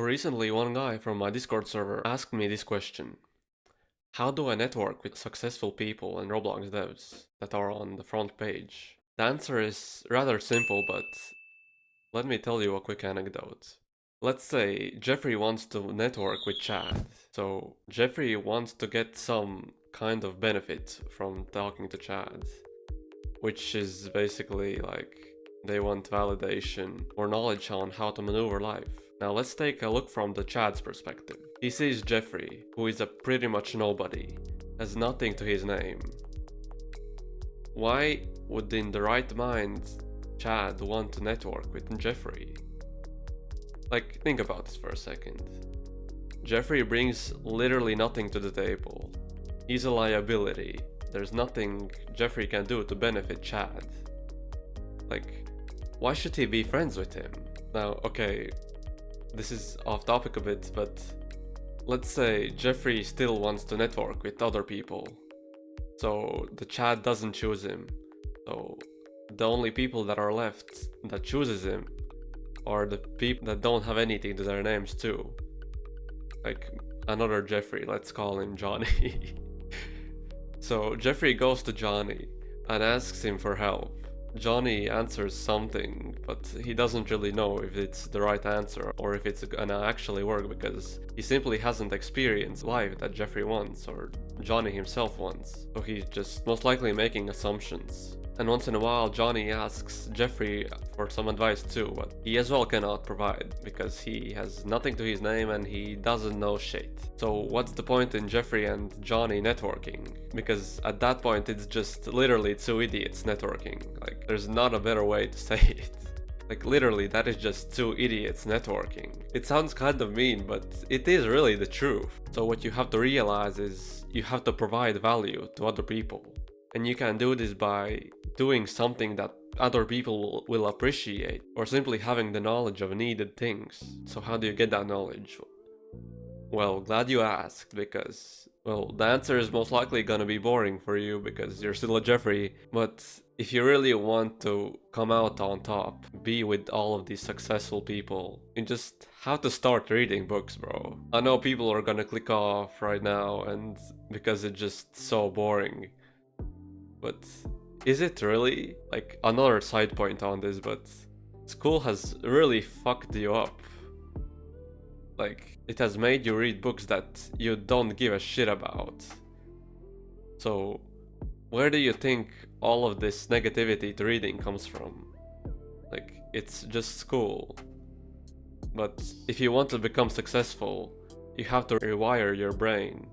recently one guy from my Discord server asked me this question. How do I network with successful people and Roblox devs that are on the front page? The answer is rather simple, but let me tell you a quick anecdote. Let's say Jeffrey wants to network with Chad. So Jeffrey wants to get some kind of benefit from talking to Chad, which is basically like they want validation or knowledge on how to maneuver life. Now let's take a look from the Chad's perspective. He sees Jeffrey, who is a pretty much nobody, has nothing to his name. Why would in the right mind Chad want to network with Jeffrey? Like, think about this for a second. Jeffrey brings literally nothing to the table. He's a liability. There's nothing Jeffrey can do to benefit Chad. Like, why should he be friends with him? Now, okay, this is off topic a bit, but let's say Jeffrey still wants to network with other people. So the Chad doesn't choose him. So the only people that are left that chooses him are the people that don't have anything to their names too. Like another Jeffrey, let's call him Johnny. So Jeffrey goes to Johnny and asks him for help. Johnny answers something, but he doesn't really know if it's the right answer or if it's gonna actually work because he simply hasn't experienced life that Jeffrey wants or Johnny himself wants. So he's just most likely making assumptions. And once in a while Johnny asks Jeffrey for some advice too, but he as well cannot provide because he has nothing to his name and he doesn't know shit. So what's the point in Jeffrey and Johnny networking? Because at that point it's just literally two idiots networking. Like there's not a better way to say it. Like literally that is just two idiots networking. It sounds kind of mean, but it is really the truth. So what you have to realize is you have to provide value to other people. And you can do this by doing something that other people will appreciate or simply having the knowledge of needed things. So how do you get that knowledge? Well, glad you asked because, well, the answer is most likely gonna be boring for you because you're still a Jeffrey, but if you really want to come out on top, be with all of these successful people, you just have to start reading books, bro. I know people are gonna click off right now and because it's just so boring. But is it really? Like, another side point on this, but school has really fucked you up. Like, it has made you read books that you don't give a shit about. So, where do you think all of this negativity to reading comes from? Like, it's just school. But if you want to become successful, you have to rewire your brain.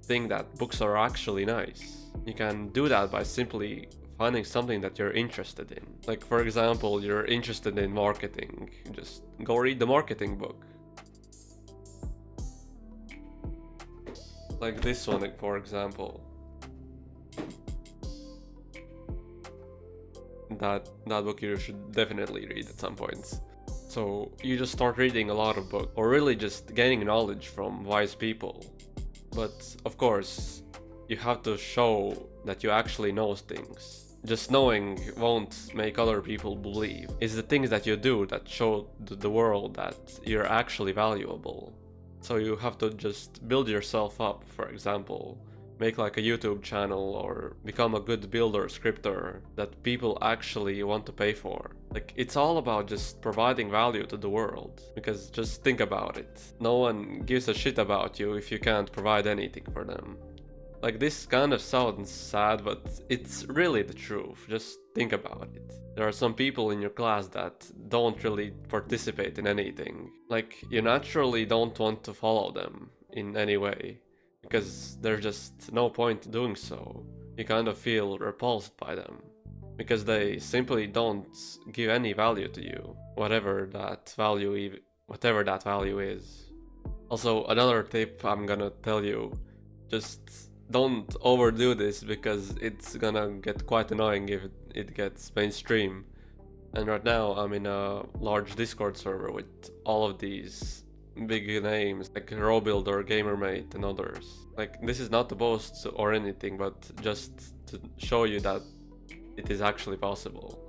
Think that books are actually nice. You can do that by simply finding something that you're interested in. Like for example, you're interested in marketing. Just go read the marketing book. Like this one, for example. That book you should definitely read at some point. So you just start reading a lot of books, or really just gaining knowledge from wise people. But of course, you have to show that you actually know things. Just knowing won't make other people believe. It's the things that you do that show the world that you're actually valuable. So you have to just build yourself up, for example. Make like a YouTube channel or become a good builder, scripter that people actually want to pay for. Like it's all about just providing value to the world. Because just think about it. No one gives a shit about you if you can't provide anything for them. Like this kind of sounds sad, but it's really the truth. Just think about it. There are some people in your class that don't really participate in anything. Like you naturally don't want to follow them in any way. Because there's just no point doing so. You kind of feel repulsed by them. Because they simply don't give any value to you. Whatever that value is. Also, another tip I'm gonna tell you. Just don't overdo this because it's gonna get quite annoying if it gets mainstream. And right now I'm in a large Discord server with all of these big names like Robuilder, Gamermate and others. Like this is not to boast or anything, but just to show you that it is actually possible.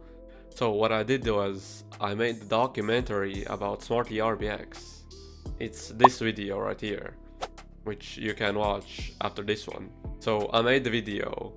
So what I did was I made the documentary about smartyrbx. It's this video right here, which you can watch after this one. So I made the video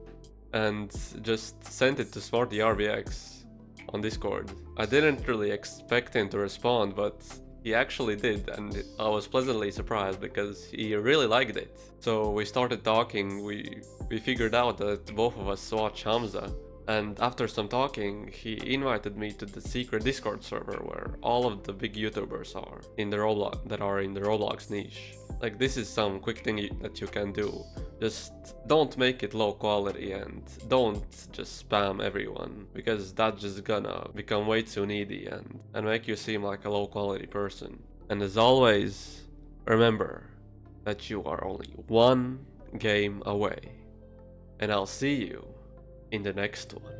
and just sent it to smartyrbx on Discord. I didn't really expect him to respond, but he actually did, and I was pleasantly surprised because he really liked it. So we started talking, we figured out that both of us watch Hamza, and after some talking, he invited me to the secret Discord server where all of the big YouTubers are in the Roblox niche. Like, this is some quick thing that you can do. Just don't make it low quality and don't just spam everyone, because that's just gonna become way too needy and make you seem like a low quality person. And as always, remember that you are only one game away. And I'll see you in the next one.